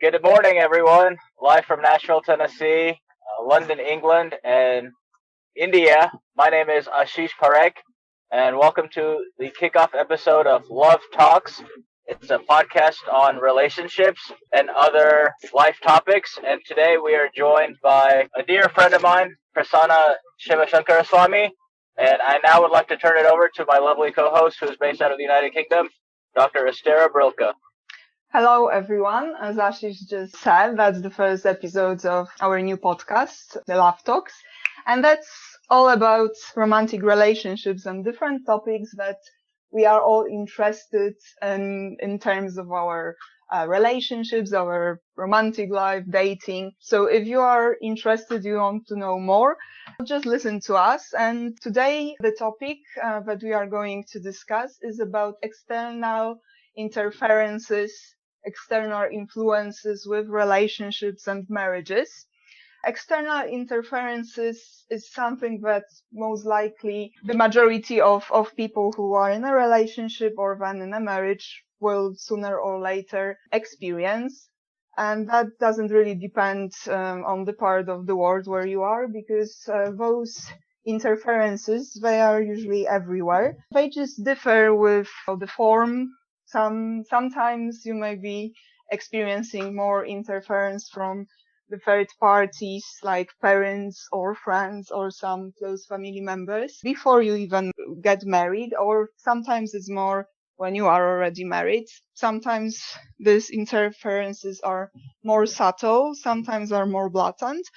Good morning, everyone. Live from Nashville, Tennessee, London, England, and India. My name is Ashish Parekh, and welcome to the kickoff episode of Love Talks. It's a podcast on relationships and other life topics. And today we are joined by a dear friend of mine, Prasanna Shivashankaraswamy. And I now would like to turn it over to my lovely co-host, who is based out of the United Kingdom, Dr. Estera Brilka. Hello, everyone. As Ashish just said, that's the first episode of our new podcast, The Love Talks. And that's all about romantic relationships and different topics that we are all interested in terms of our relationships, our romantic life, dating. So if you are interested, you want to know more, just listen to us. And today, the topic that we are going to discuss is about external interferences, external influences with relationships and marriages. External interferences is something that most likely the majority of people who are in a relationship or then in a marriage will sooner or later experience. And that doesn't really depend on the part of the world where you are, because those interferences, they are usually everywhere. They just differ with the form. Sometimes you may be experiencing more interference from the third parties, like parents or friends or some close family members, before you even get married, or sometimes it's more when you are already married. Sometimes these interferences are more subtle, sometimes are more blatant,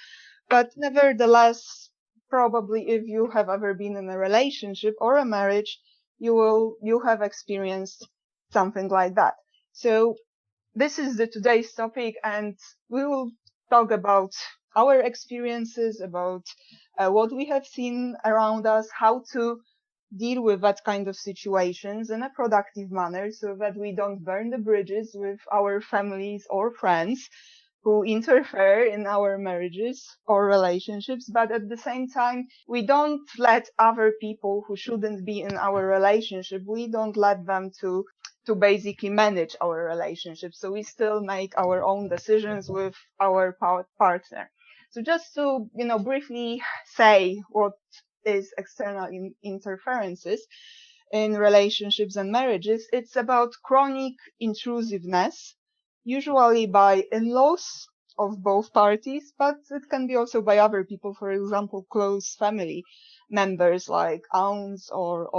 but nevertheless, probably if you have ever been in a relationship or a marriage, you have experienced something like that. So this is today's topic, and we will talk about our experiences, about what we have seen around us, how to deal with that kind of situations in a productive manner so that we don't burn the bridges with our families or friends who interfere in our marriages or relationships, but at the same time, we don't let other people who shouldn't be in our relationship, we don't let them to basically manage our relationship. So we still make our own decisions with our partner. So just to, briefly say what is external interferences in relationships and marriages, it's about chronic intrusiveness, usually by in-laws of both parties, but it can be also by other people, for example, close family members like aunts or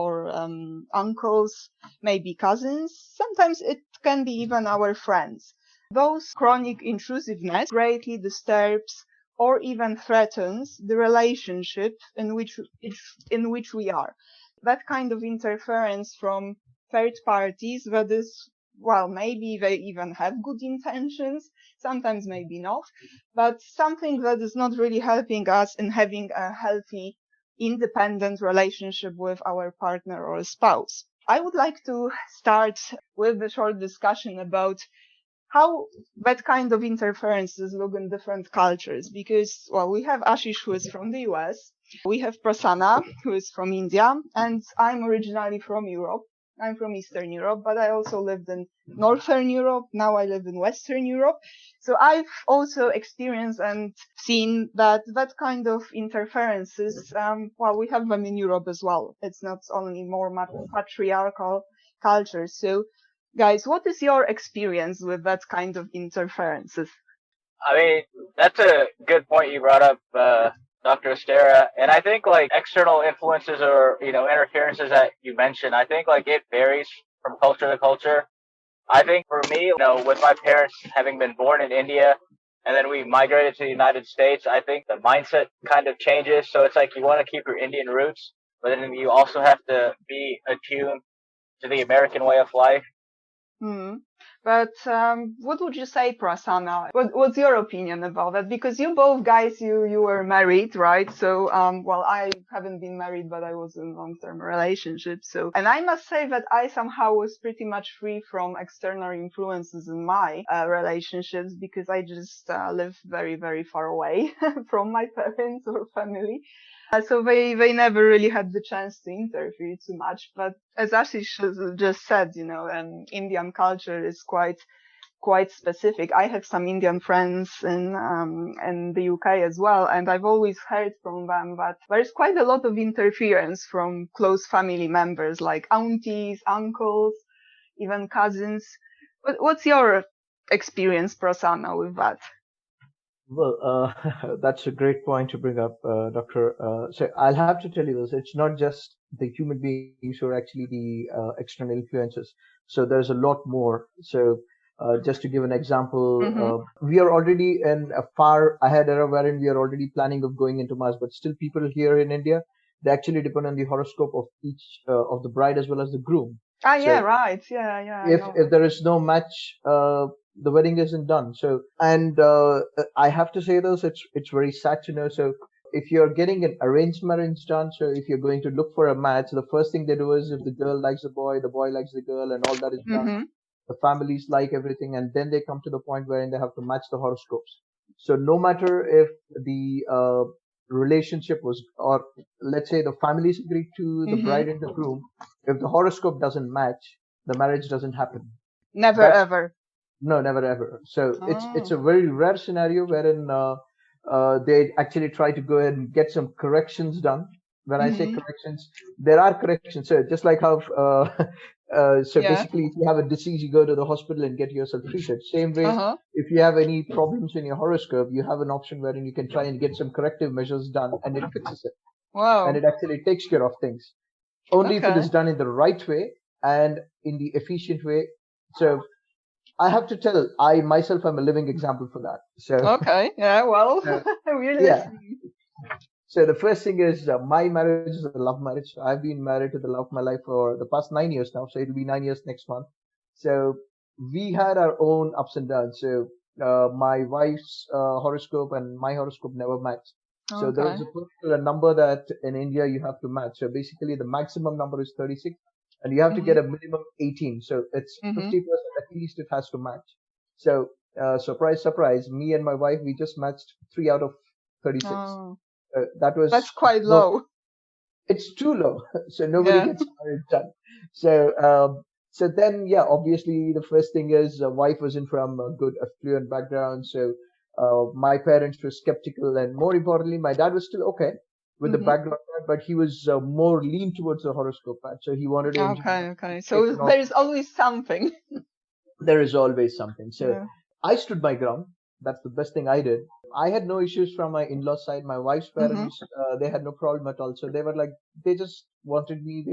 uncles, maybe cousins. Sometimes it can be even our friends. Those chronic intrusiveness greatly disturbs or even threatens the relationship in which we are. That kind of interference from third parties, that is, well, maybe they even have good intentions, sometimes maybe not, but something that is not really helping us in having a healthy, independent relationship with our partner or spouse. I would like to start with a short discussion about how that kind of interferences look in different cultures, because, well, we have Ashish, who is from the US, we have Prasanna, who is from India, and I'm originally from Europe. I'm from Eastern Europe, but I also lived in Northern Europe. Now I live in Western Europe. So I've also experienced and seen that kind of interferences, well, we have them in Europe as well. It's not only more patriarchal culture. So guys, what is your experience with that kind of interferences? I mean, that's a good point you brought up, Dr. Estera. And I think like external influences or, interferences that you mentioned, I think like it varies from culture to culture. I think for me, with my parents having been born in India and then we migrated to the United States, I think the mindset kind of changes. So it's like you want to keep your Indian roots, but then you also have to be attuned to the American way of life. But what would you say, Prasanna? What's your opinion about that? Because you both guys, you were married, right? So, well, I haven't been married, but I was in long-term relationship. So, and I must say that I somehow was pretty much free from external influences in my relationships, because I just live very, very far away from my parents or family. So they never really had the chance to interfere too much. But as Ashish just said, Indian culture is quite quite specific. I have some Indian friends in the UK as well, and I've always heard from them that there's quite a lot of interference from close family members like aunties, uncles, even cousins. What's your experience, Prasanna, with that? Well, that's a great point to bring up, Doctor. So I'll have to tell you this. It's not just the human beings who are actually the external influences. So there's a lot more. So just to give an example, Mm-hmm. we are already in a far ahead era wherein we are already planning of going into Mars, but still people here in India, they actually depend on the horoscope of each of the bride as well as the groom. Ah, yeah, So right. Yeah, I know if that. there is no match, the wedding isn't done. So, and I have to say this, it's very sad to know. So, if you're getting an arranged marriage done, so if you're going to look for a match, the first thing they do is if the girl likes the boy likes the girl, and all that is done, Mm-hmm. the families like everything, and then they come to the point wherein they have to match the horoscopes. So, no matter if the relationship was, or let's say the families agreed to the Mm-hmm. bride and the groom, if the horoscope doesn't match, the marriage doesn't happen. Never That's ever. no, never ever. So it's Oh. a very rare scenario wherein they actually try to go ahead and get some corrections done. When I say Mm-hmm. corrections, there are corrections. So just like how so Yeah. basically, if you have a disease, you go to the hospital and get yourself treated. Same way, Uh-huh. if you have any problems in your horoscope, you have an option wherein you can try and get some corrective measures done, and it fixes it, and Wow. it actually takes care of things. Only if it Okay. is done in the right way and in the efficient way. So I have to tell, I myself am a living example for that. So, Okay. Yeah. Well, uh, we're yeah. listening. So the first thing is my marriage is a love marriage. I've been married to the love of my life for the past 9 years now. So it'll be 9 years next month. So we had our own ups and downs. So my wife's horoscope and my horoscope never matched. So there Okay. was a particular number that in India you have to match. So basically the maximum number is 36 and you have to Mm-hmm. get a minimum 18. So it's Mm-hmm. 50% at least it has to match. So surprise, surprise, me and my wife, we just matched 3 out of 36. Oh, That that's was quite no, low. it's too low, so nobody Yeah. gets married done. So so then yeah, obviously the first thing is wife wasn't from a good affluent background, so my parents were skeptical, and more importantly, my dad was still okay with the Mm-hmm. background, but he was more lean towards the horoscope part, so he wanted to engineer Okay. Okay. So technology. there's always something. There is always something. So Yeah. I stood my ground. That's the best thing I did. I had no issues from my in-law side. My wife's Mm-hmm. parents, they had no problem at all. So they were like, they just wanted me.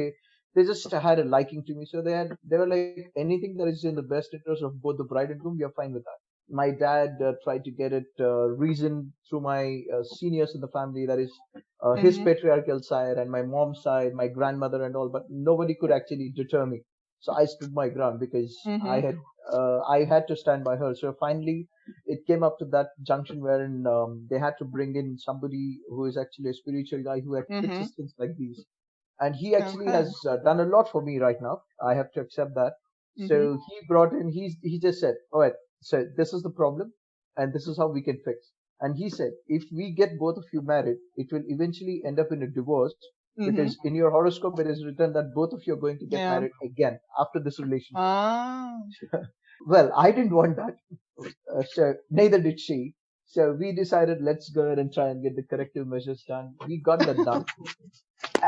They just had a liking to me. So they were like, anything that is in the best interest of both the bride and groom, we are fine with that. My dad tried to get it reasoned through my seniors in the family, that is his Mm-hmm. patriarchal side and my mom's side, my grandmother and all, but nobody could actually deter me. So I stood my ground because Mm-hmm. I had to stand by her. So finally, it came up to that junction wherein they had to bring in somebody who is actually a spiritual guy who Mm-hmm. fixes things like these. And he actually Okay. has done a lot for me right now. I have to accept that. Mm-hmm. So he brought in, he just said, all right, so this is the problem and this is how we can fix. And he said, if we get both of you married, it will eventually end up in a divorce Mm-hmm. because in your horoscope it is written that both of you are going to get Yeah. married again after this relationship. Ah. Well, I didn't want that, so neither did she. So we decided let's go ahead and try and get the corrective measures done. We got that done.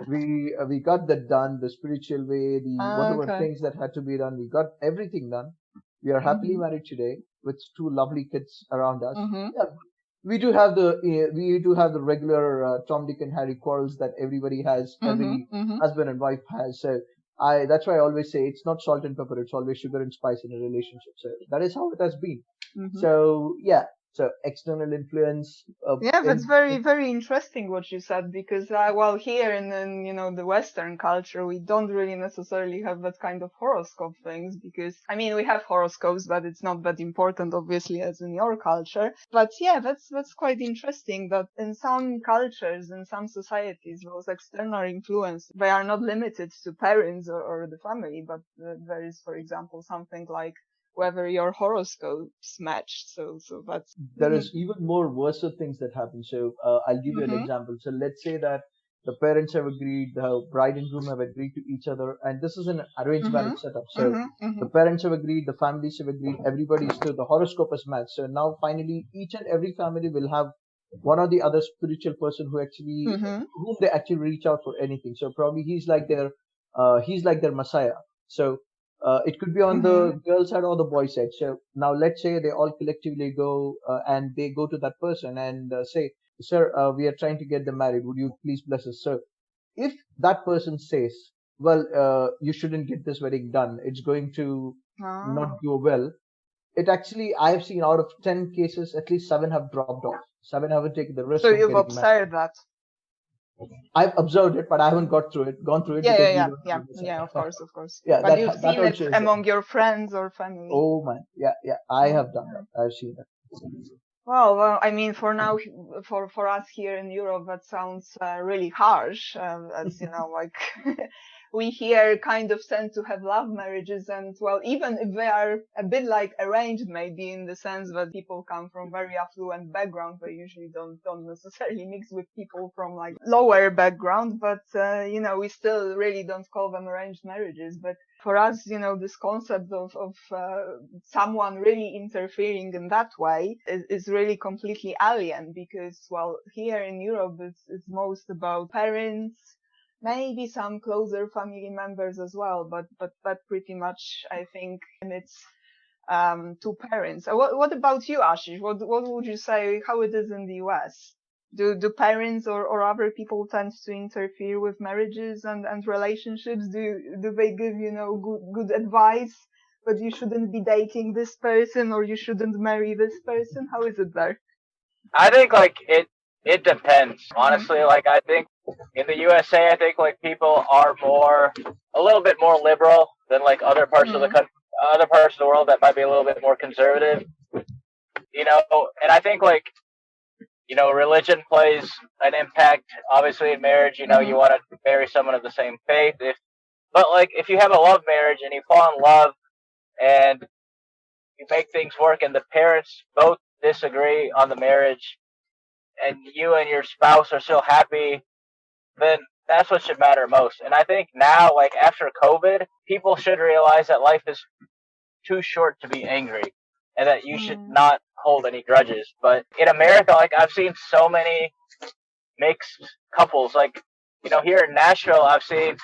We got that done the spiritual way, the Ah, whatever okay. things that had to be done. We got everything done. We are happily Mm-hmm. married today with two lovely kids around us. Mm-hmm. Yeah, we do have the regular Tom, Dick, and Harry quarrels that everybody has, Mm-hmm. every Mm-hmm. husband and wife has. So I that's why I always say it's not salt and pepper, it's always sugar and spice in a relationship. So that is how it has been. Mm-hmm. So yeah, so external influence Yeah, that's very, in very interesting what you said because, well, here in the Western culture, we don't really necessarily have that kind of horoscope things because, I mean, we have horoscopes, but it's not that important, obviously, as in your culture. But yeah, that's quite interesting that in some cultures, in some societies, those external influence, they are not limited to parents or the family, but there is, for example, something like whether your horoscopes match. So that's there is even more worse things that happen. So I'll give you an mm-hmm. example. So let's say that the parents have agreed, the bride and groom have agreed to each other, and this is an arranged Mm-hmm. marriage setup. So Mm-hmm. Mm-hmm. the parents have agreed, the families have agreed, everybody's still, the horoscope is matched. So now finally each and every family will have one or the other spiritual person Mm-hmm. whom they actually reach out for anything. So probably he's like their messiah. So it could be on Mm-hmm. the girl side or the boy side. So now let's say they all collectively go and they go to that person and say, sir, we are trying to get them married. Would you please bless us, sir? If that person says, well, you shouldn't get this wedding done, it's going to not Ah. go well. It actually, I've seen out of 10 cases, at least seven have dropped off. Seven haven't taken the So risk of you've getting married. observed that. I've observed it, but I haven't gone through it Yeah, because yeah, we yeah, don't yeah, do this. yeah, of course, of course. Yeah, But you've that seen it also is. among your friends or family. Oh man, yeah, yeah, I Yeah, have done yeah. that. I've seen it. Well, I mean, for now, for us here in Europe, that sounds really harsh. As you know, like we here kind of tend to have love marriages, and well, even if they are a bit like arranged, maybe in the sense that people come from very affluent background, they usually don't necessarily mix with people from like lower background. But you know, we still really don't call them arranged marriages. But for us, you know, this concept of someone really interfering in that way is really completely alien because, well, here in Europe, it's most about parents, maybe some closer family members as well, but pretty much, I think, limits to parents. What about you, Ashish? What would you say how it is in the US? Do parents or other people tend to interfere with marriages and relationships? Do they give, you know, good advice, but you shouldn't be dating this person or you shouldn't marry this person? How is it there? I think like it depends. Mm-hmm. Honestly, like I think in the USA, I think like people are a little bit more liberal than like Mm-hmm. other parts of the world that might be a little bit more conservative. You know, and I think like religion plays an impact. Obviously, in marriage, you Mm-hmm. want to marry someone of the same faith. But like if you have a love marriage and you fall in love and you make things work and the parents both disagree on the marriage and you and your spouse are still happy, then that's what should matter most. And I think now, like after COVID, people should realize that life is too short to be angry and that you should Mm-hmm. not hold any grudges. But in America, like I've seen so many mixed couples. Like, here in Nashville, I've seen,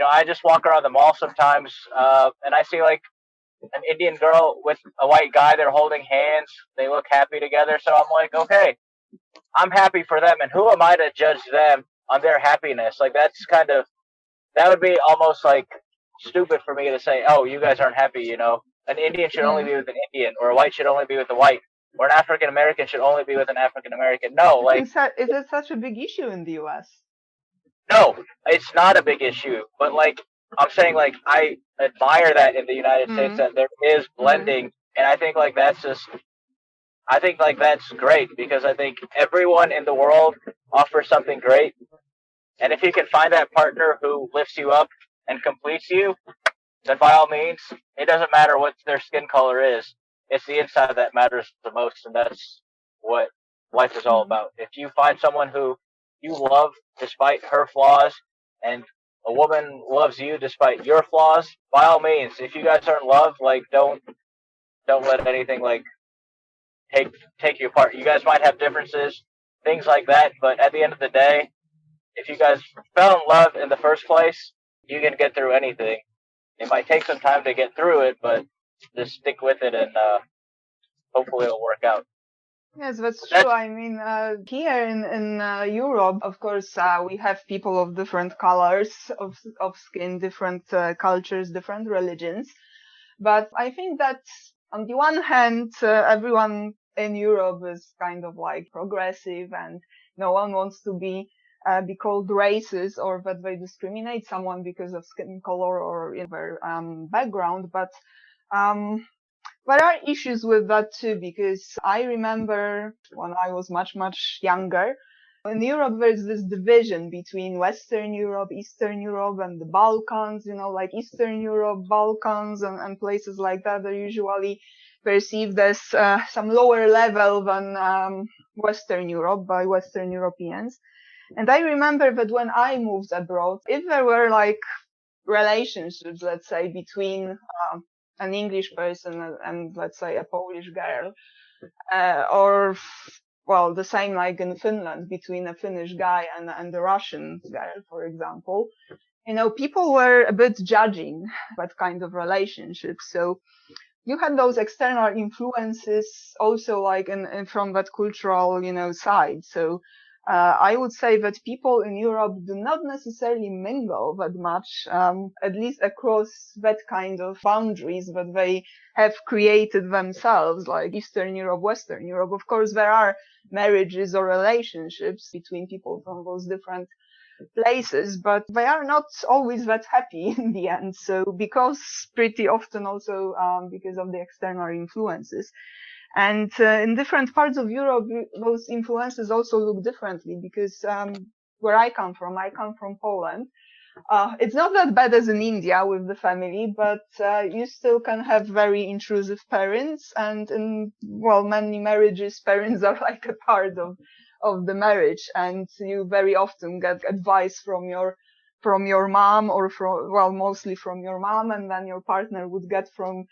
I just walk around the mall sometimes, and I see like an Indian girl with a white guy. They're holding hands. They look happy together. So I'm like, okay, I'm happy for them. And who am I to judge them on their happiness? Like, that would be almost like stupid for me to say, oh, you guys aren't happy, An Indian should only be with an Indian, or a white should only be with a white, or an African American should only be with an African American. No, like, Is it such a big issue in the US? no, it's not a big issue. But like I'm saying, like I admire that in the United States Mm-hmm. that there is Mm-hmm. blending, and I think like that's great because I think everyone in the world offers something great, and if you can find that partner who lifts you up and completes you, then by all means, it doesn't matter what their skin color is. It's the inside that matters the most, and that's what life is all Mm-hmm. about. If you find someone who you love despite her flaws, and a woman loves you despite your flaws, by all means, if you guys are in love, like don't let anything like take take you apart. You guys might have differences, things like that, but at the end of the day, if you guys fell in love in the first place, you can get through anything. It might take some time to get through it, but just stick with it, and hopefully it'll work out. Yes, that's true. That's I mean, here in Europe, of course, we have people of different colors of skin, different cultures, different religions. But I think that on the one hand, everyone in Europe is kind of like progressive, and no one wants to be called racist or that they discriminate someone because of skin color or their background. But um, there are issues with that too, because I remember when I was much younger, in Europe, there's this division between Western Europe, Eastern Europe, and the Balkans, like Eastern Europe, Balkans, and places like that are usually perceived as some lower level than Western Europe by Western Europeans. And I remember that when I moved abroad, if there were like relationships, let's say, between an English person and let's say a Polish girl, or well, the same like in Finland between a Finnish guy and a Russian girl, for example, people were a bit judging that kind of relationship. So you had those external influences also like in from that cultural, side. So I would say that people in Europe do not necessarily mingle that much, at least across that kind of boundaries that they have created themselves, like Eastern Europe, Western Europe. Of course, there are marriages or relationships between people from those different places, but they are not always that happy in the end. So because pretty often also because of the external influences. And in different parts of Europe, those influences also look differently because where I come from Poland. It's not that bad as in India with the family, but you still can have very intrusive parents, and in many marriages, parents are like a part of the marriage, and you very often get advice from your mom or mostly from your mom, and then your partner would get from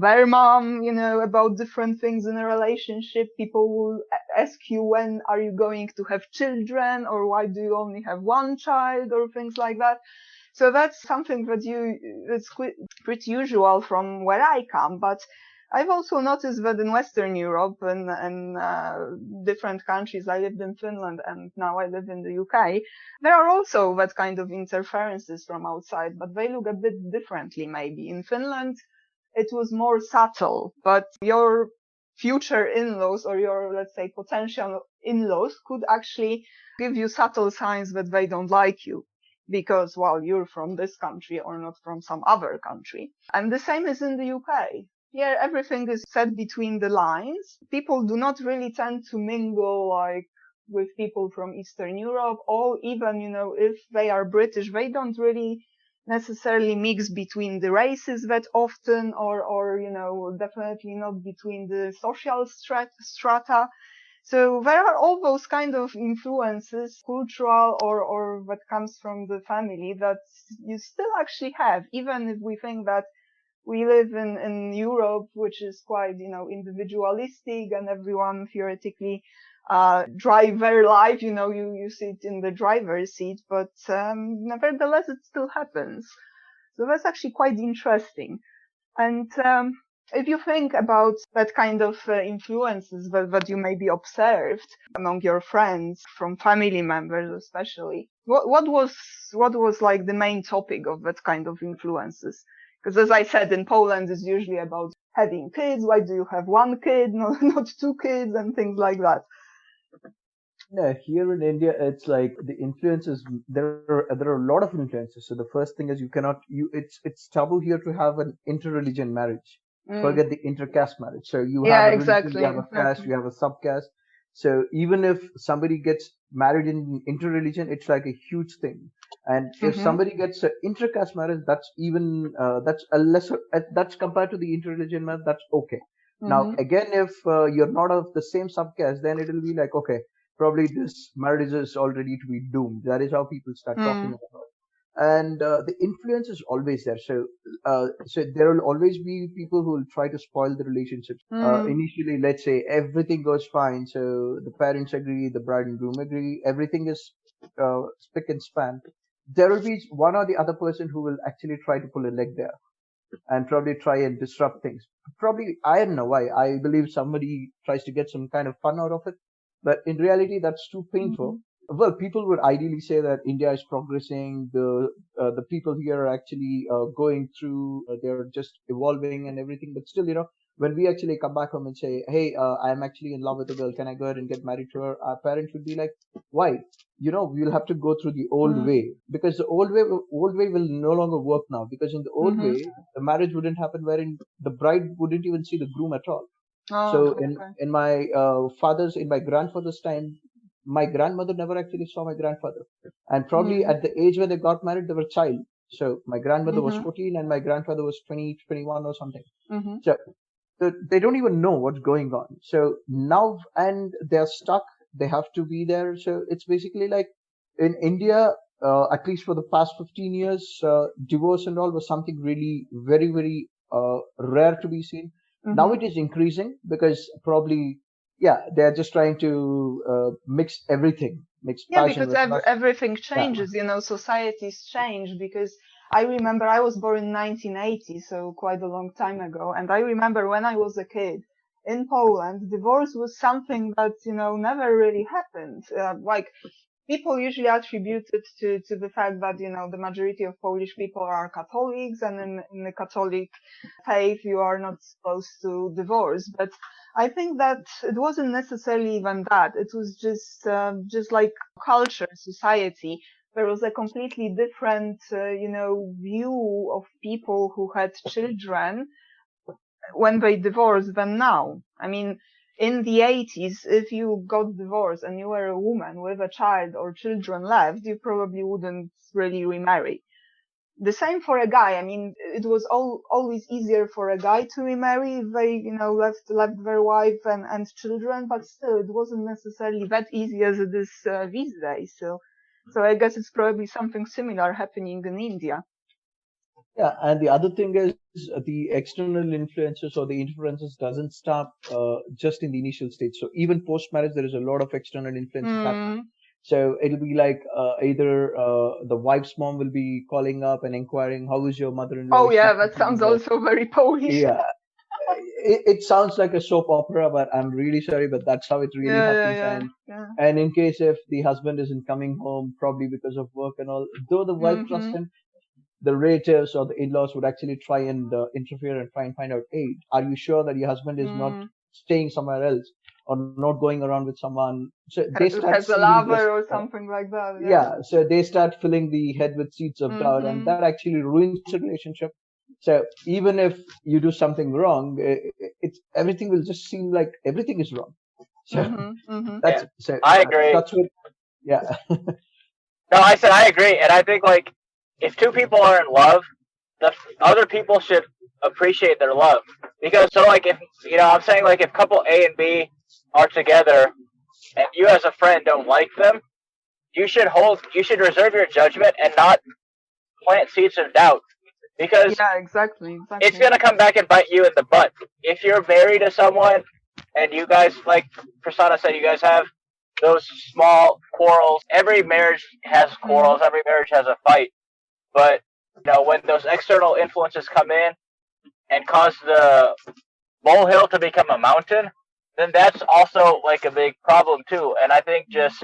their mom, about different things in a relationship. People will ask you, when are you going to have children, or why do you only have one child, or things like that. So that's something that's pretty usual from where I come. But I've also noticed that in Western Europe and different countries, I lived in Finland and now I live in the UK, there are also that kind of interferences from outside, but they look a bit differently maybe. In Finland, it was more subtle, but your future in-laws or your, let's say, potential in-laws could actually give you subtle signs that they don't like you because, you're from this country or not from some other country. And the same is in the UK. Here, everything is said between the lines. People do not really tend to mingle like with people from Eastern Europe, or even, if they are British, they don't really necessarily mix between the races that often, or definitely not between the social strata. So there are all those kind of influences, cultural or that comes from the family, that you still actually have, even if we think that we live in Europe, which is quite, individualistic, and everyone theoretically drive their life, you sit in the driver's seat, but nevertheless it still happens. So that's actually quite interesting. And if you think about that kind of influences that you maybe observed among your friends, from family members especially, what was like the main topic of that kind of influences? Because as I said, in Poland, it's usually about having kids. Why do you have one kid, not two kids, and things like that? Yeah, here in India, it's like the influences. There are a lot of influences. So the first thing is, you cannot you it's taboo here to have an interreligion marriage. Mm. Forget the intercaste marriage. So you have Yeah, a religion, you exactly, have a caste, exactly. you have a subcaste. So even if somebody gets married in interreligion, it's like a huge thing. And if Mm-hmm. somebody gets an intercaste marriage, that's even that's a lesser. That's compared to the interreligion marriage. That's okay. Now Mm-hmm. again, if you're not of the same subcaste, then it'll be like, okay, probably this marriage is already to be doomed. That is how people start talking Mm. about it. And the influence is always there. So there will always be people who will try to spoil the relationships. Mm. Initially, let's say everything goes fine. So the parents agree, the bride and groom agree, everything is spick and span. There will be one or the other person who will actually try to pull a leg there and probably try and disrupt things. Probably, I don't know why. I believe somebody tries to get some kind of fun out of it, but in reality, that's too painful. Mm. Well, people would ideally say that India is progressing. The people here are actually going through. They're just evolving and everything. But still, when we actually come back home and say, "Hey, I'm actually in love with a girl. Can I go ahead and get married to her?" Our parents would be like, "Why? We'll have to go through the old Mm. way, because the old way will no longer work now, because in the old Mm-hmm. way the marriage wouldn't happen, wherein the bride wouldn't even see the groom at all. So Oh, okay. in my grandfather's time, my grandmother never actually saw my grandfather, and probably Mm. at the age when they got married they were a child. So my grandmother was Mm-hmm. 14 and my grandfather was 20, 21 or something. Mm-hmm. So they don't even know what's going on. So now, and they're stuck. They have to be there. So it's basically like in India, at least for the past 15 years, divorce and all was something really very, very rare to be seen. Now it is increasing because probably, yeah, they're just trying to mix everything, mix Yeah, passion because with lust. everything Yeah. changes, societies change. Because I remember I was born in 1980, so quite a long time ago. And I remember when I was a kid in Poland, divorce was something that, never really happened. Like, people usually attribute it to the fact that, the majority of Polish people are Catholics, and in the Catholic faith, you are not supposed to divorce. But I think that it wasn't necessarily even that. It was just like culture, society. There was a completely different, view of people who had children when they divorced than now. I mean, in the 80s, if you got divorced and you were a woman with a child or children left, you probably wouldn't really remarry. The same for a guy. I mean, it was always easier for a guy to remarry if they, left their wife and children, but still, it wasn't necessarily that easy as it is these days. So I guess it's probably something similar happening in India. Yeah, and the other thing is the external influences or the interferences doesn't stop just in the initial stage. So even post marriage, there is a lot of external influences happening. So it'll be like either the wife's mom will be calling up and inquiring, "How is your mother-in-law? Oh Is she yeah, that keeping sounds well?" also very Polish. Yeah, it sounds like a soap opera, but I'm really sorry, but that's how it really happens. And in case if the husband isn't coming home, probably because of work and all, though the wife trusts him, the relatives or the in-laws would actually try and interfere and try and find out, hey, are you sure that your husband is not staying somewhere else or not going around with someone? So they start Has a seeing this. lover or something like that. Yeah, so they start filling the head with seeds of doubt, and that actually ruins the relationship. So even if you do something wrong, it's everything will just seem like everything is wrong. So that's so I agree. That's what. Yeah. No, I said I agree, and I think like if two people are in love, the other people should appreciate their love, because so like if I'm saying like if couple A and B are together and you as a friend don't like them, you should reserve your judgment and not plant seeds of doubt, because exactly. it's gonna come back and bite you in the butt. If you're married to someone and you guys, like Prasanna said, you guys have those small quarrels. Every marriage has quarrels. Every marriage has a fight. But when those external influences come in and cause the molehill to become a mountain, then that's also like a big problem too. And I think just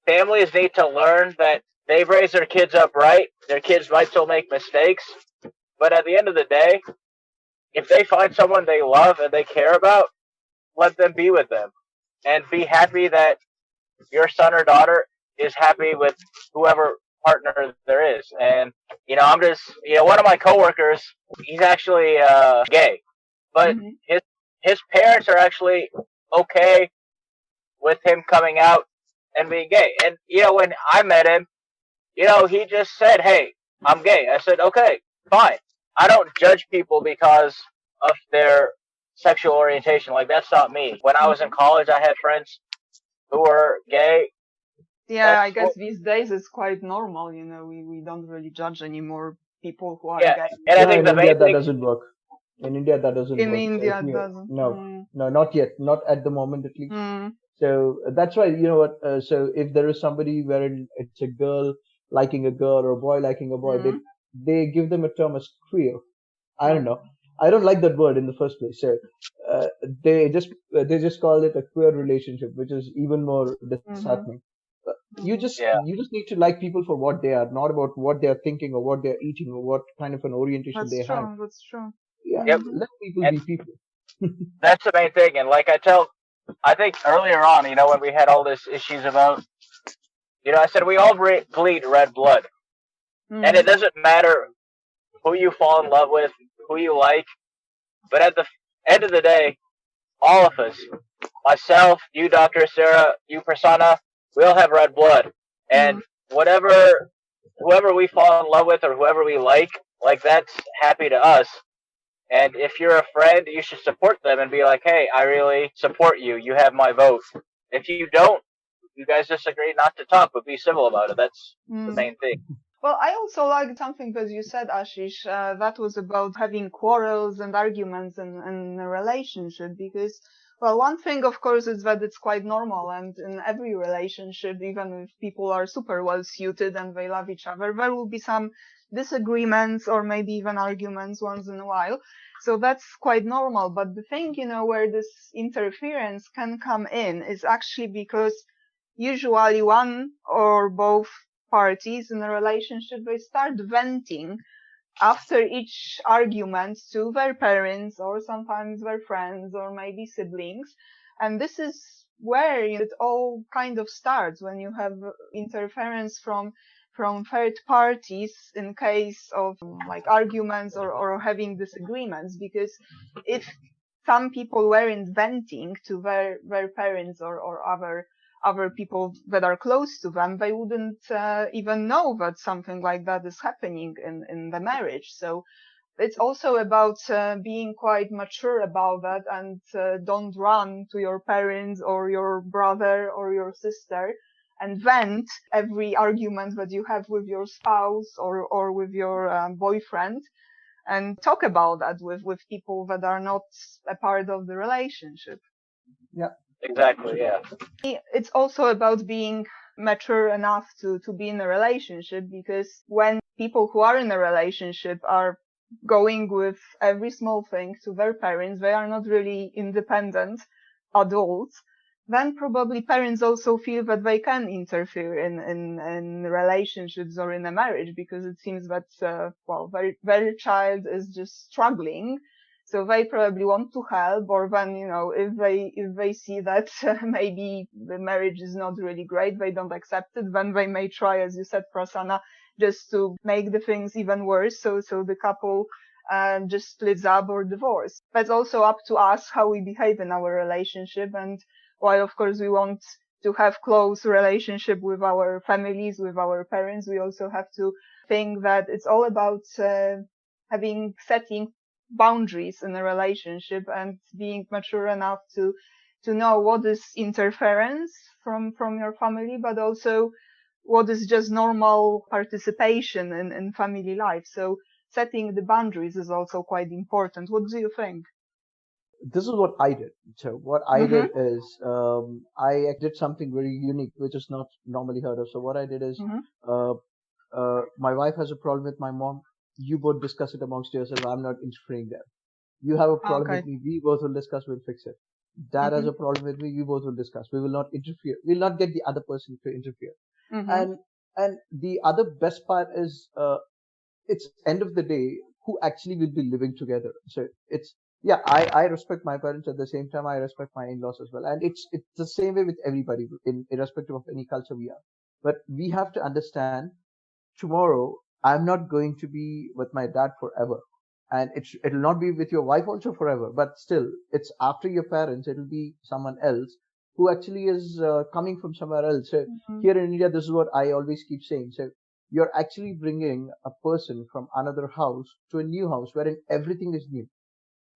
families need to learn that they've raised their kids up right. Their kids might still make mistakes, but at the end of the day, if they find someone they love and they care about, let them be with them and be happy that your son or daughter is happy with whoever partner there is. And I'm just one of my coworkers, he's actually gay, but his parents are actually okay with him coming out and being gay. And when I met him, he just said, "Hey, I'm gay." I said, "Okay, fine." I don't judge people because of their sexual orientation. Like, that's not me. When I was in college, I had friends who were gay. Yeah, I guess these days it's quite normal. We don't really judge anymore people who are gay. And I think in India that doesn't work. In India that doesn't work. In India it doesn't. No, not yet. Not at the moment, at least. So that's why so if there is somebody where it's a girl liking a girl or a boy liking a boy, they give them a term as queer. I don't know. I don't like that word in the first place. So they just call it a queer relationship, which is even more disheartening. You just need to like people for what they are, not about what they are thinking or what they are eating or what kind of an orientation they have. That's true. Yeah, let people be people. That's the main thing. And like I think earlier on, when we had all these issues about, I said we all bleed red blood, and it doesn't matter who you fall in love with, who you like, but at the end of the day, all of us, myself, you, Dr. Sarah, you, Prasanna, we all have red blood, and whoever we fall in love with or whoever we like that's happy to us. And if you're a friend, you should support them and be like, "Hey, I really support you. You have my vote." If you don't, you guys just agree not to talk, but be civil about it. That's the main thing. Well, I also liked something that you said, Ashish, that was about having quarrels and arguments in a relationship because, well, one thing, of course, is that it's quite normal, and in every relationship, even if people are super well suited and they love each other, there will be some disagreements or maybe even arguments once in a while. So that's quite normal. But the thing, where this interference can come in is actually because usually one or both parties in a relationship, they start venting after each argument to their parents or sometimes their friends or maybe siblings. And this is where it all kind of starts, when you have interference from third parties in case of like arguments or having disagreements. Because if some people weren't venting to their parents or other people that are close to them, they wouldn't even know that something like that is happening in the marriage. So it's also about being quite mature about that, and don't run to your parents or your brother or your sister and vent every argument that you have with your spouse or with your boyfriend, and talk about that with people that are not a part of the relationship. Yeah. Exactly, yeah. It's also about being mature enough to be in a relationship, because when people who are in a relationship are going with every small thing to their parents, they are not really independent adults, then probably parents also feel that they can interfere in relationships or in a marriage, because it seems that, their child is just struggling. So they probably want to help, or then, if they see that maybe the marriage is not really great, they don't accept it, then they may try, as you said, Prasanna, just to make the things even worse. So the couple just splits up or divorce. That's also up to us how we behave in our relationship. And while of course we want to have close relationship with our families, with our parents, we also have to think that it's all about setting boundaries in a relationship and being mature enough to know what is interference from your family, but also what is just normal participation in family life. So setting the boundaries is also quite important. What do you think? This is what I did. So what I did is I did something very unique, which is not normally heard of. So what I did is uh, my wife has a problem with my mom. You both discuss it amongst yourself. I'm not interfering there. You have a problem with me. We both will discuss. We'll fix it. Dad has a problem with me. You both will discuss. We will not interfere. We'll not get the other person to interfere. And the other best part is it's end of the day who actually will be living together. So it's yeah, I respect my parents, at the same time I respect my in-laws as well, and it's the same way with everybody in irrespective of any culture we are. But we have to understand, tomorrow I'm not going to be with my dad forever, and it'll not be with your wife also forever, but still it's after your parents it'll be someone else who actually is coming from somewhere else. So here in India, this is what I always keep saying. So you're actually bringing a person from another house to a new house wherein everything is new,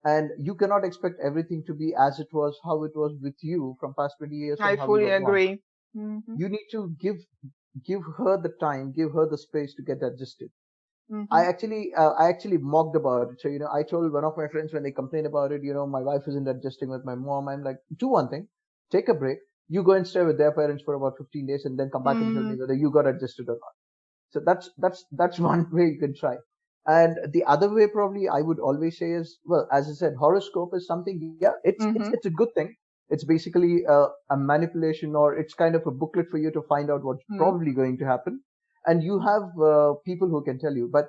and you cannot expect everything to be as it was, how it was with you from past 20 years, I from how you fully were born. agree. You need to give her the time, give her the space to get adjusted. I actually mocked about it. So I told one of my friends when they complained about it, my wife isn't adjusting with my mom. I'm like, do one thing, take a break. You go and stay with their parents for about 15 days, and then come back and tell me whether you got adjusted or not. So that's one way you can try. And the other way probably I would always say is, well, as I said, horoscope is something. Yeah, it's a good thing. It's basically a manipulation, or it's kind of a booklet for you to find out what's probably going to happen. And you have people who can tell you, but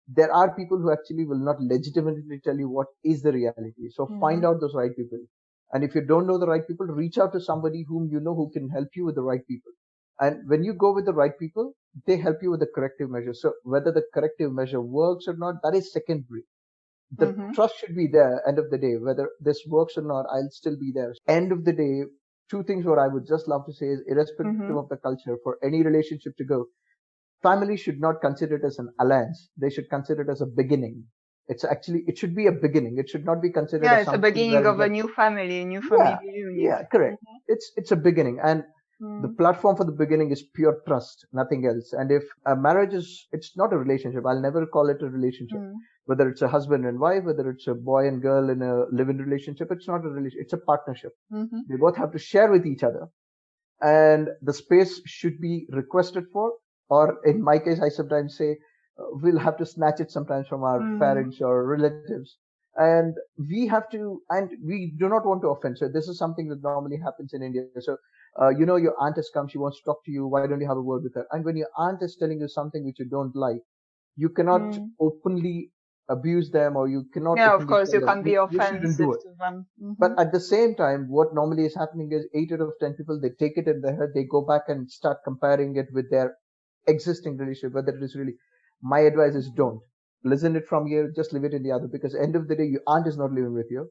there are people who actually will not legitimately tell you what is the reality. So find out those right people. And if you don't know the right people, reach out to somebody whom you know who can help you with the right people. And when you go with the right people, they help you with the corrective measure. So whether the corrective measure works or not, that is secondary. The trust should be there. End of the day, whether this works or not, I'll still be there. End of the day, two things what I would just love to say is, irrespective of the culture, for any relationship to go, family should not consider it as an alliance. They should consider it as a beginning. It should be a beginning. It should not be considered as It's a something beginning where of a new family yeah, unit. yeah, correct. It's a beginning. And The platform for the beginning is pure trust, nothing else. And if a marriage it's not a relationship. I'll never call it a relationship. Whether it's a husband and wife, whether it's a boy and girl in a live-in relationship, it's not a relationship. It's a partnership. They both have to share with each other, and the space should be requested for. Or in my case, I sometimes say we'll have to snatch it sometimes from our parents or relatives, and we have to, and we do not want to offend. So this is something that normally happens in India. So your aunt has come, she wants to talk to you. Why don't you have a word with her? And when your aunt is telling you something which you don't like, you cannot openly abuse them, or you cannot Yeah, of openly course, tell you them can't be you shouldn't offensive do it. to them. But at the same time, what normally is happening is 8 out of 10 people, they take it in their head, they go back and start comparing it with their existing relationship, whether it is really. My advice is don't listen it from here, just leave it in the other, because end of the day, your aunt is not living with you.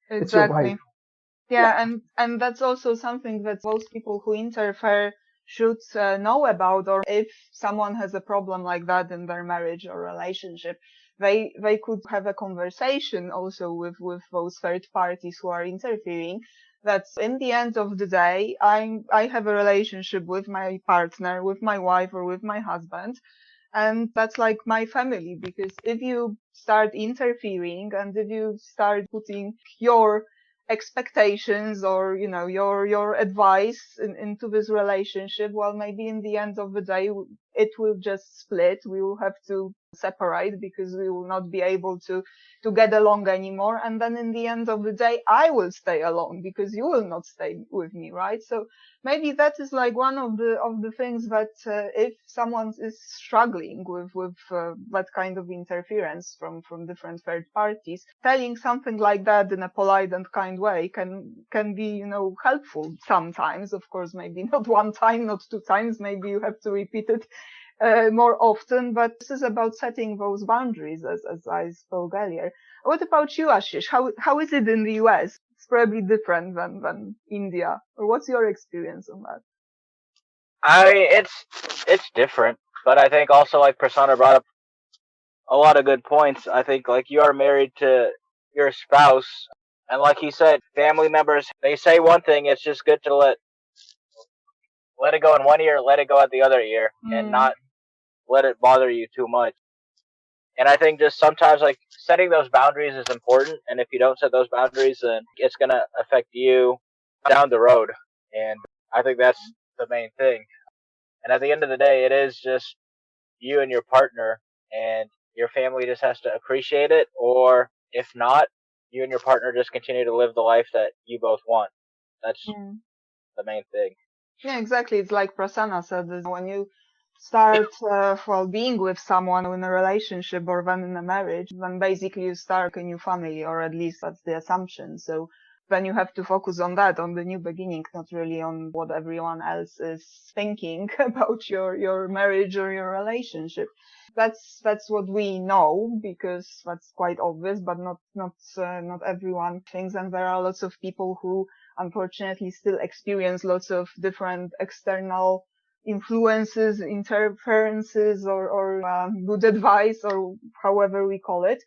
It's your wife. Exactly. Yeah, and that's also something that most people who interfere should know about, or if someone has a problem like that in their marriage or relationship, they could have a conversation also with those third parties who are interfering. That in the end of the day, I have a relationship with my partner, with my wife, or with my husband. And that's like my family, because if you start interfering and if you start putting your expectations or your advice into this relationship, well, maybe in the end of the day it will just split. We will have to separate because we will not be able to get along anymore, and then in the end of the day I will stay alone because you will not stay with me, right? So maybe that is like one of the things that if someone is struggling with that kind of interference from different third parties, telling something like that in a polite and kind way can be helpful sometimes. Of course, maybe not one time, not two times, maybe you have to repeat it more often, but this is about setting those boundaries, as I spoke earlier. What about you, Ashish? How is it in the US? It's probably different than India. Or what's your experience on that? I mean, it's different, but I think also like Prasanna brought up a lot of good points. I think like you are married to your spouse, and like he said, family members they say one thing. It's just good to let it go in one ear, let it go at the other ear, and not let it bother you too much. And I think just sometimes like setting those boundaries is important. And if you don't set those boundaries, then it's gonna affect you down the road. And I think that's the main thing. And at the end of the day, it is just you and your partner, and your family just has to appreciate it. Or if not, you and your partner just continue to live the life that you both want. That's the main thing. Yeah, exactly. It's like Prasanna said, is when you start being with someone in a relationship or then in a marriage, then basically you start a new family, or at least that's the assumption. So then you have to focus on that, on the new beginning, not really on what everyone else is thinking about your marriage or your relationship. That's what we know, because that's quite obvious, but not everyone thinks, and there are lots of people who unfortunately still experience lots of different external influences, interferences, or good advice, or however we call it.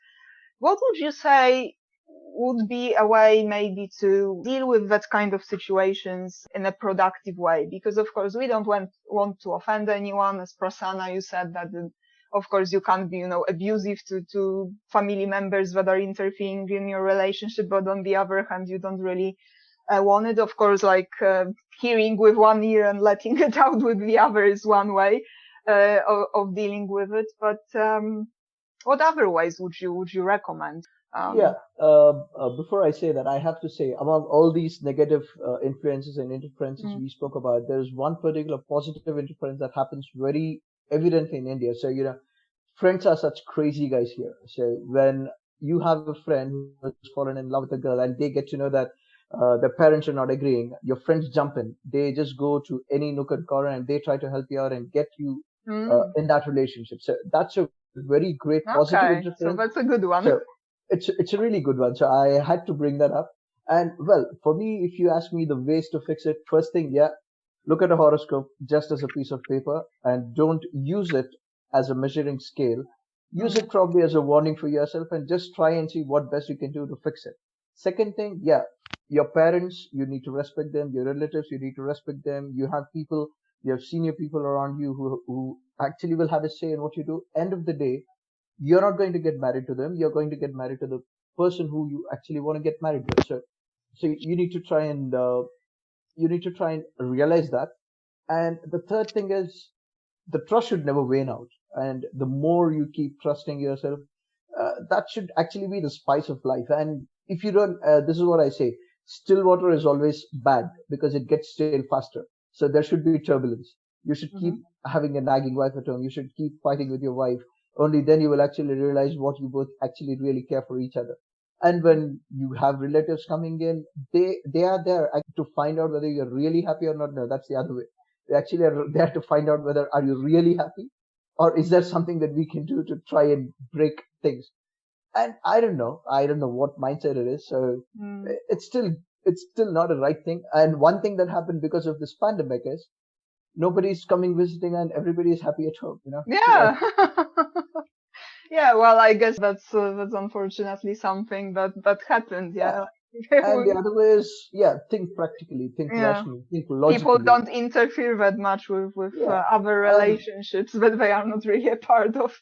What would you say would be a way maybe to deal with that kind of situations in a productive way? Because of course we don't want to offend anyone. As Prasanna, you said that of course you can't be, abusive to family members that are interfering in your relationship, but on the other hand, you don't really want it. Of course, like hearing with one ear and letting it out with the other is one way of dealing with it. But what other ways would you recommend? Yeah. Before I say that, I have to say, among all these negative influences and interferences we spoke about, there is one particular positive interference that happens very evidently in India. So, friends are such crazy guys here. So when you have a friend who has fallen in love with a girl and they get to know that their parents are not agreeing, your friends jump in. They just go to any nook and corner and they try to help you out and get you in that relationship. So that's a very great positive Okay, so interference. that's a good one. So it's a really good one. So I had to bring that up. And well, for me, if you ask me the ways to fix it, first thing, yeah, look at a horoscope just as a piece of paper and don't use it as a measuring scale. Use it probably as a warning for yourself and just try and see what best you can do to fix it. Second thing, yeah, your parents, you need to respect them. Your relatives, you need to respect them. You have senior people around you who actually will have a say in what you do. End of the day, you're not going to get married to them. You're going to get married to the person who you actually want to get married with. So you need to try and realize that. And the third thing is the trust should never wane out. And the more you keep trusting yourself, that should actually be the spice of life. And if you don't, this is what I say: still water is always bad because it gets stale faster. So there should be turbulence. You should keep Hmm. having a nagging wife at home. You should keep fighting with your wife. Only then you will actually realize what you both actually really care for each other. And when you have relatives coming in, they are there to find out whether you're really happy or not. No, that's the other way. They actually are there to find out whether are you really happy, or is there something that we can do to try and break things. And I don't know what mindset it is. So Hmm. it's still not a right thing. And one thing that happened because of this pandemic is nobody's coming visiting and everybody is happy at home, so Yeah. Yeah, well, I guess that's unfortunately something that happened. yeah. Yeah. And the other way is, yeah, think practically, think Yeah. rationally, think People logically. don't interfere that much with Yeah. other And relationships that they are not really a part of.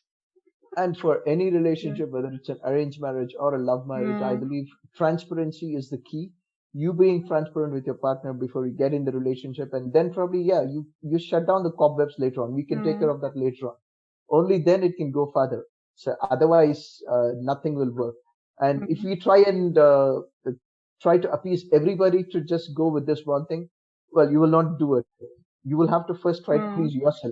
And for any Yeah. relationship, whether it's an arranged marriage or a love marriage, I Mm, believe transparency is the key. You being transparent with your partner before you get in the relationship, and then probably, yeah, you shut down the cobwebs later on. We can take care mm, of that later on. Only then it can go further. So otherwise, nothing will work. And if mm, we try to appease everybody to just go with this one thing, well, you will not do it. You will have to first try to mm, please yourself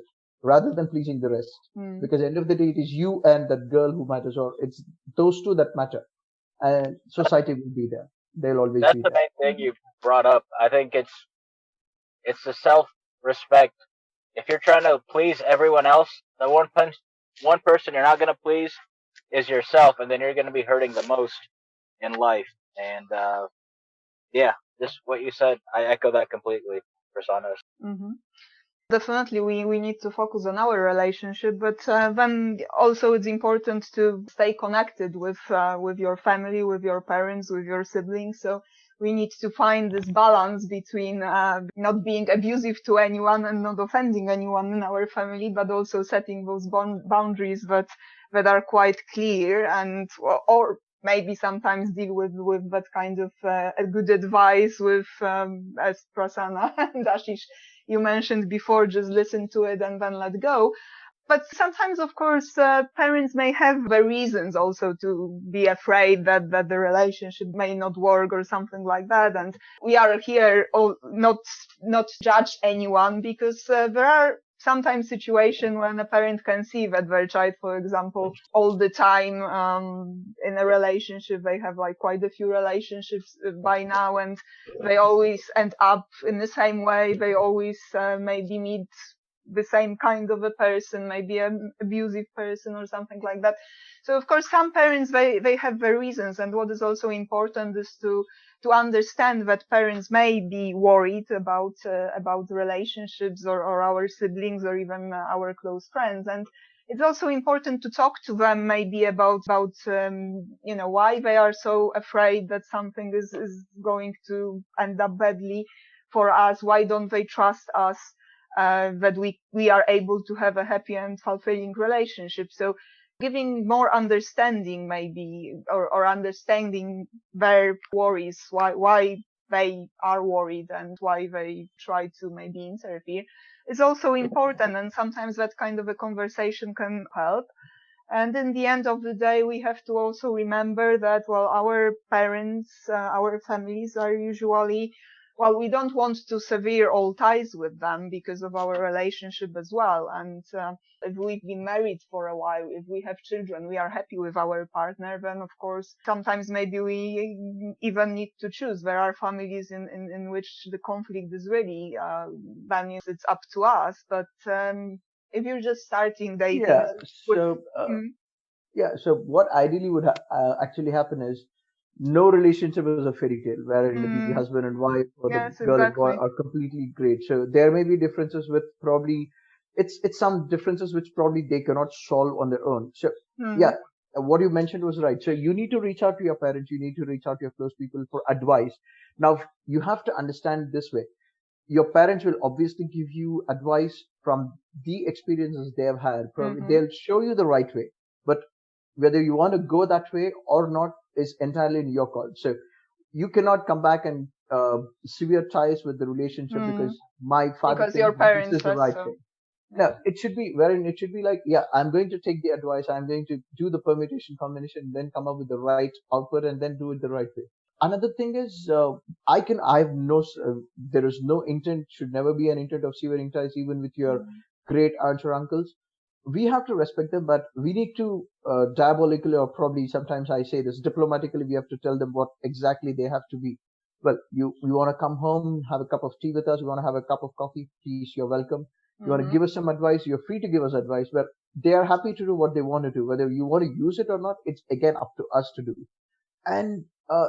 rather than pleasing the rest. mm. Because end of the day, it is you and that girl who matters, or it's those two that matter. And society will be there. They'll always That's be the there. main thing you brought up. I think it's the self respect. If you're trying to please everyone else, the one person you're not gonna please is yourself, and then you're gonna be hurting the most in life. And yeah, just what you said, I echo that completely, Prasanna. Hmm. Definitely, we need to focus on our relationship, but then also it's important to stay connected with your family, with your parents, with your siblings. So we need to find this balance between not being abusive to anyone and not offending anyone in our family, but also setting those boundaries that are quite clear, and or maybe sometimes deal with that kind of a good advice with as Prasanna and Ashish you mentioned before, just listen to it and then let go. But sometimes, of course, parents may have the reasons also to be afraid that the relationship may not work or something like that. And we are here not judge anyone because there are sometimes situations when a parent can see that their child, for example, all the time in a relationship, they have like quite a few relationships by now, and they always end up in the same way. They always maybe meet the same kind of a person, maybe an abusive person or something like that. So of course, some parents, they have their reasons. And what is also important is to understand that parents may be worried about relationships or our siblings or even our close friends. And it's also important to talk to them maybe about why they are so afraid that something is going to end up badly for us. Why don't they trust us? That we are able to have a happy and fulfilling relationship. So giving more understanding maybe or understanding their worries, why they are worried and why they try to maybe interfere is also important. And sometimes that kind of a conversation can help. And in the end of the day, we have to also remember that, well, our parents, our families are usually, well, we don't want to sever all ties with them because of our relationship as well. And if we've been married for a while, if we have children, we are happy with our partner, then of course, sometimes maybe we even need to choose. There are families in which the conflict is really, then it's up to us. But if you're just starting dating Yeah. with So, mm, so what ideally would actually happen is no relationship is a fairy tale wherein the mm, husband and wife or the yes, girl and boy exactly. are completely great. So there may be differences with probably it's some differences which probably they cannot solve on their own. So yeah, Mm, what you mentioned was right. So you need to reach out to your parents, you need to reach out to your close people for advice. Now, you have to understand this way. Your parents will obviously give you advice from the experiences they have had. Probably Mm-hmm. they'll show you the right way, but whether you want to go that way or not is entirely in your call. So you cannot come back and sever ties with the relationship Mm. because my father Because your thinks this parents is the said right so. way. Yeah. No, it should be wherein it should be like, yeah, I'm going to take the advice, I'm going to do the permutation combination, then come up with the right output, and then do it the right way. Another thing is, I have no, there is no intent, should never be an intent of severing ties, even with your Mm. great aunts or uncles. We have to respect them, but we need to diabolically, or probably sometimes I say this diplomatically, we have to tell them what exactly they have to be. Well, you want to come home, have a cup of tea with us, you want to have a cup of coffee, please, you're welcome. You want to Mm-hmm. give us some advice, you're free to give us advice, but they are happy to do what they want to do. Whether you want to use it or not, it's again up to us to do. And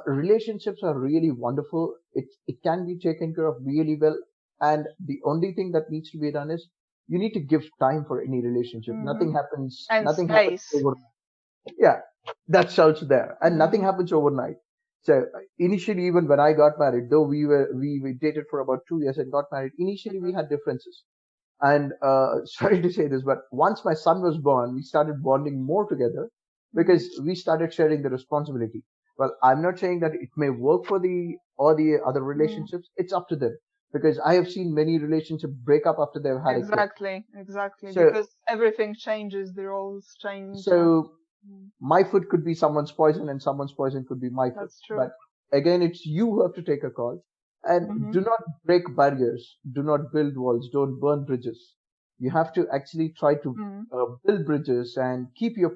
relationships are really wonderful. It can be taken care of really well. And the only thing that needs to be done is you need to give time for any relationship. Mm-hmm. Nothing happens. And Nothing happens space. over. Yeah, that's also there, and nothing Mm-hmm. happens overnight. So initially, even when I got married, though we dated for about 2 years and got married, initially we had differences. And sorry to say this, but once my son was born, we started bonding more together Mm-hmm. because we started sharing the responsibility. Well, I'm not saying that it may work for the or the other Mm. relationships. It's up to them because I have seen many relationships break up after they've had a kid. Exactly, exactly. So, Because everything changes, the roles change, and so my food could be someone's poison and someone's poison could be my food. that's true. But again, it's you who have to take a call. And Mm-hmm. do not break barriers. Do not build walls. Don't burn bridges. You have to actually try to build bridges and keep your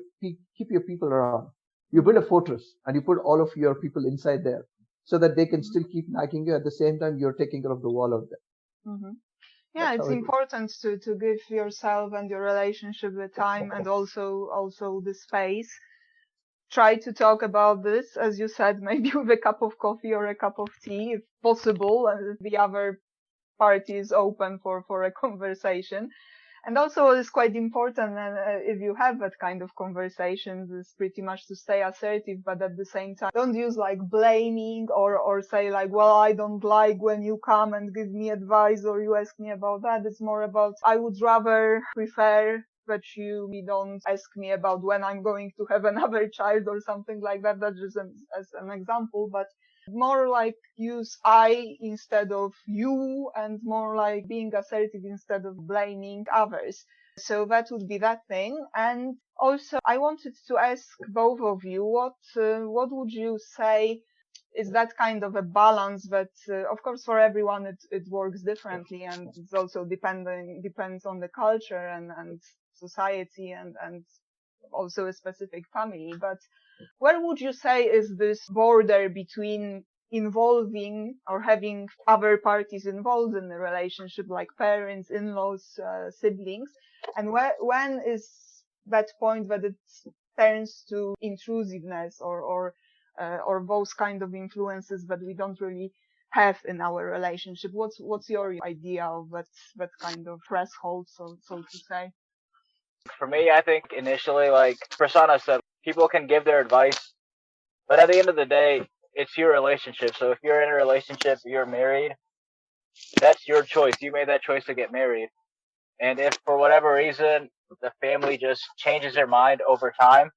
people around. You build a Mm-hmm. fortress and you put all of your people inside there so that they can Mm-hmm. still keep knocking you. At the same time, you're taking care of the wall out there. Mm-hmm. Yeah, That's it's how it works. important to give yourself and your relationship the time and also the space. Try to talk about this, as you said, maybe with a cup of coffee or a cup of tea, if possible, and if the other party is open for a conversation. And also, it's quite important, and if you have that kind of conversations, is pretty much to stay assertive, but at the same time, don't use like blaming or say like, well, I don't like when you come and give me advice or you ask me about that. It's more about, I would rather prefer that you don't ask me about when I'm going to have another child or something like that. That's just as an example, but more like use I instead of you, and more like being assertive instead of blaming others. So that would be that thing. And also, I wanted to ask both of you, what would you say is that kind of a balance that, of course, for everyone it works differently, and it's also depends on the culture and society and also a specific family. But where would you say is this border between involving or having other parties involved in the relationship, like parents, in-laws, siblings, and when is that point that it turns to intrusiveness or those kind of influences that we don't really have in our relationship? What's your idea of that kind of threshold, so to say? For me, I think initially, like Prasanna said, people can give their advice, but at the end of the day, it's your relationship. So if you're in a relationship, you're married, that's your choice. You made that choice to get married. And if for whatever reason the family just changes their mind over time,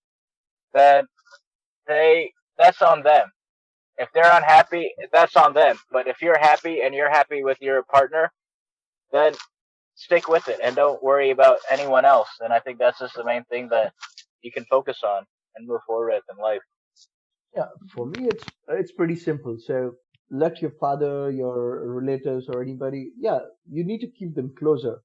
then that's on them. If they're unhappy, that's on them. But if you're happy and you're happy with your partner, then stick with it and don't worry about anyone else. And I think that's just the main thing that you can focus on and move forward with in life. Yeah, for me, it's pretty simple. So let your father, your relatives, or anybody, yeah, you need to keep them closer.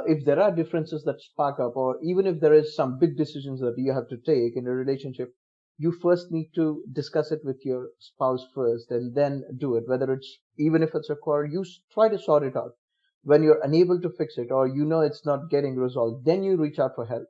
If there are differences that spark up, or even if there is some big decisions that you have to take in a relationship, you first need to discuss it with your spouse first, and then do it. Whether it's even if it's a quarrel, try to sort it out. When you're unable to fix it, or you know it's not getting resolved, then you reach out for help.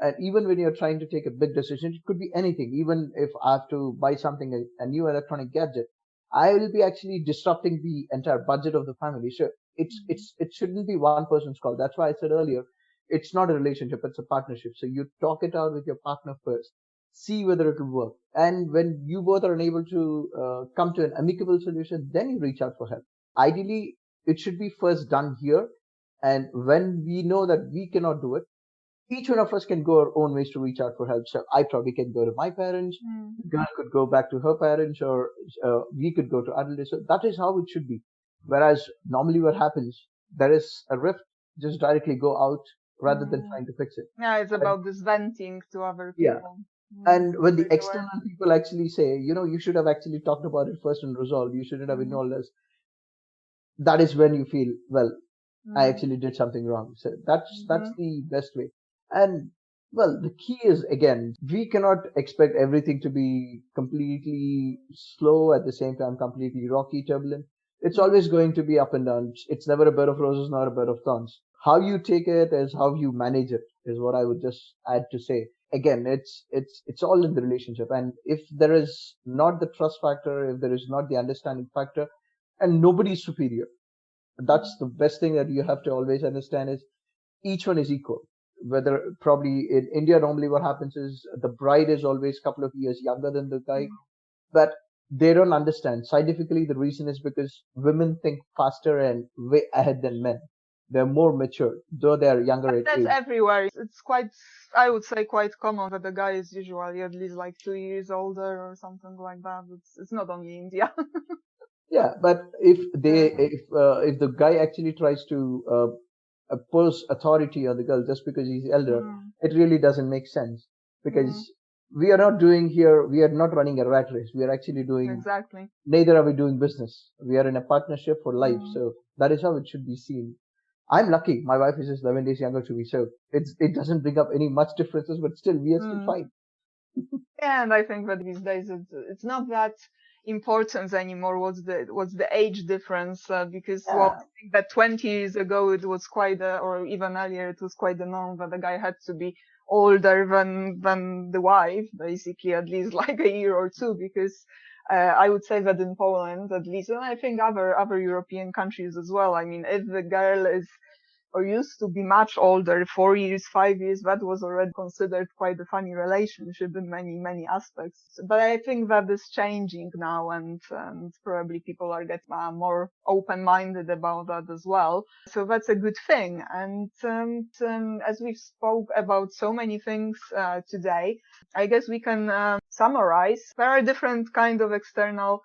And even when you're trying to take a big decision, it could be anything. Even if I have to buy something, a new electronic gadget, I will be actually disrupting the entire budget of the family. So it shouldn't be one person's call. That's why I said earlier, it's not a relationship, it's a partnership. So you talk it out with your partner first. see whether it will work. And when you both are unable to come to an amicable solution, then you reach out for help. Ideally, it should be first done here. And when we know that we cannot do it, each one of us can go our own ways to reach out for help. So I probably can go to my parents, girl could go back to her parents, or we could go to adults. So that is how it should be. Whereas normally what happens, there is a rift, just directly go out rather than trying to fix it. Yeah, it's And, about this venting to other yeah. people. And when the Straight away. external people actually say, you should have actually talked about it first and resolved, you shouldn't have involved us, that is when you feel, well, I actually did something wrong. So that's the best way. And well, the key is, again, we cannot expect everything to be completely slow at the same time, completely rocky, turbulent. It's always going to be up and down. It's never a bed of roses, not a bed of thorns. How you take it is how you manage it, is what I would just add to say. Again, it's all in the relationship. And if there is not the trust factor, if there is not the understanding factor, and nobody's superior, that's the best thing that you have to always understand is each one is equal. Whether probably in India, normally what happens is the bride is always a couple of years younger than the guy, but they don't understand. Scientifically, the reason is because women think faster and way ahead than men. They're more mature, though they're younger at That's age. everywhere. It's quite, I would say, quite common that the guy is usually at least like 2 years older or something like that. It's not only India. Yeah, but if the guy actually tries to impose authority on the girl just because he's elder, it really doesn't make sense, because we are not running a rat race. We are actually doing, Exactly. neither are we doing business. We are in a partnership for life. So that is how it should be seen. I'm lucky. My wife is just 11 days younger to me, so it doesn't bring up any much differences, but still, we are still fine. Yeah, and I think that these days it's not that important anymore. What's the age difference? Because well, Yeah. I think that 20 years ago it was quite or even earlier it was quite the norm that the guy had to be older than the wife, basically at least like a year or two. Because I would say that in Poland at least, and I think other European countries as well. I mean, if the girl is or used to be much older, 4 years, 5 years, that was already considered quite a funny relationship in many aspects. But I think that is changing now, and probably people are getting more open-minded about that as well. So that's a good thing. And as we've spoke about so many things today, I guess we can summarize. There are different kind of external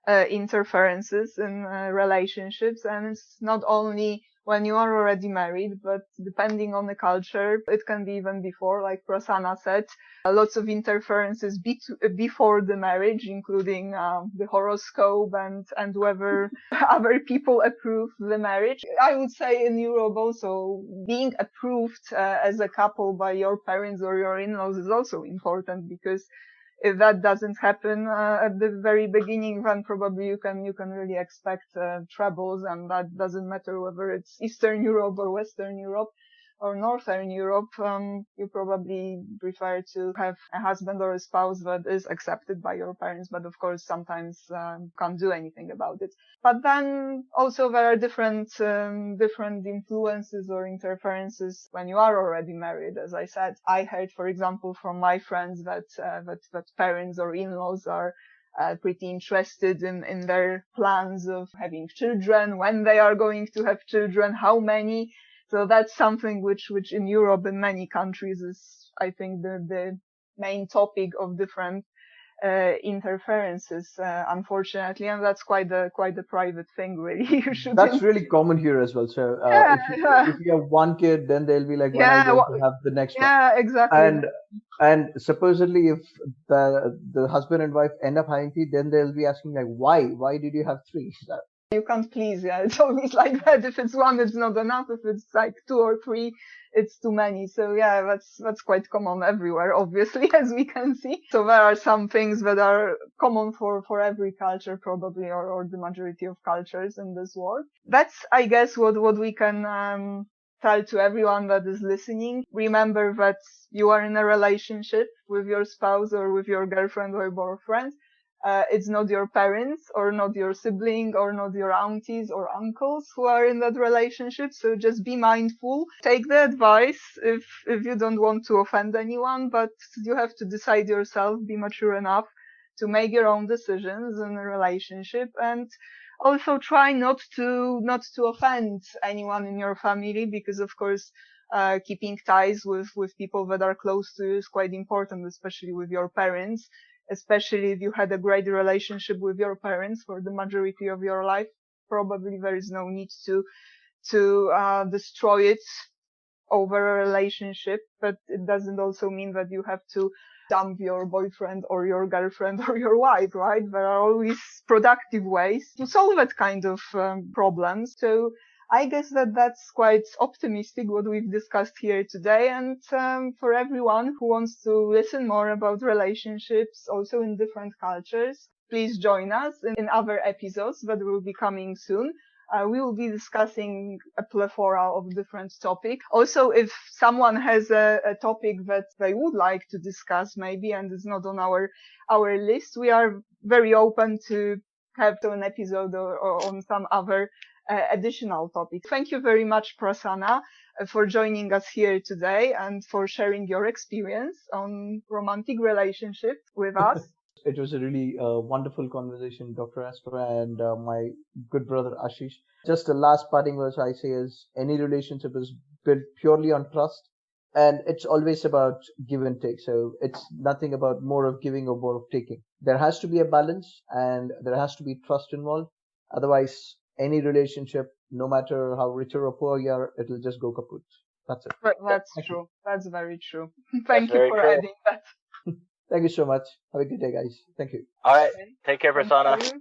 interferences in relationships, and it's not only when you are already married, but depending on the culture, it can be even before, like Prasanna said, lots of interferences before the marriage, including the horoscope and whether other people approve the marriage. I would say in Europe also, being approved as a couple by your parents or your in-laws is also important, because if that doesn't happen at the very beginning, then probably you can really expect troubles, and that doesn't matter whether it's Eastern Europe or Western Europe or Northern Europe. You probably prefer to have a husband or a spouse that is accepted by your parents, but of course sometimes can't do anything about it. But then also there are different influences or interferences when you are already married. As I said, I heard, for example, from my friends that parents or in-laws are pretty interested in their plans of having children, when they are going to have children, how many. So that's something which in Europe in many countries is, I think, the main topic of different interferences, unfortunately, and that's quite a private thing, really. You That's shouldn't. really common here as well. So Yeah, if you have one kid, then they'll be like, when are you yeah, going to have the next one? yeah, exactly. And supposedly, if the husband and wife end up having kids, then they'll be asking like, why did you have three? You can't please. Yeah, it's always like that. If it's one, it's not enough. If it's like two or three, it's too many. So yeah, that's quite common everywhere, obviously, as we can see. So there are some things that are common for every culture, probably, or the majority of cultures in this world. That's, I guess, what we can tell to everyone that is listening. Remember that you are in a relationship with your spouse or with your girlfriend or boyfriend. it's not your parents or not your sibling or not your aunties or uncles who are in that relationship. So just be mindful. Take the advice if you don't want to offend anyone, but you have to decide yourself, be mature enough to make your own decisions in a relationship, and also try not to offend anyone in your family, because of course keeping ties with people that are close to you is quite important, especially with your parents, especially if you had a great relationship with your parents for the majority of your life. Probably there is no need to destroy it over a relationship, but it doesn't also mean that you have to dump your boyfriend or your girlfriend or your wife, right? There are always productive ways to solve that kind of problems. So I guess that's quite optimistic what we've discussed here today. And for everyone who wants to listen more about relationships also in different cultures, please join us in other episodes that will be coming soon. We will be discussing a plethora of different topics. Also, if someone has a topic that they would like to discuss maybe and is not on our list, we are very open to have an episode or on some other additional topic. Thank you very much, Prasanna, for joining us here today and for sharing your experience on romantic relationships with us. It was a really wonderful conversation, Dr. Asper and my good brother Ashish. Just the last parting words I say is any relationship is built purely on trust, and it's always about give and take. So it's nothing about more of giving or more of taking. There has to be a balance and there has to be trust involved. Otherwise, any relationship, no matter how rich or poor you are, it'll just go kaput. That's it. That's Thank true. That's very true. That's Thank you very for true. adding that. Thank you so much. Have a good day, guys. Thank you. All right. Take care, Thank Prasanna. you.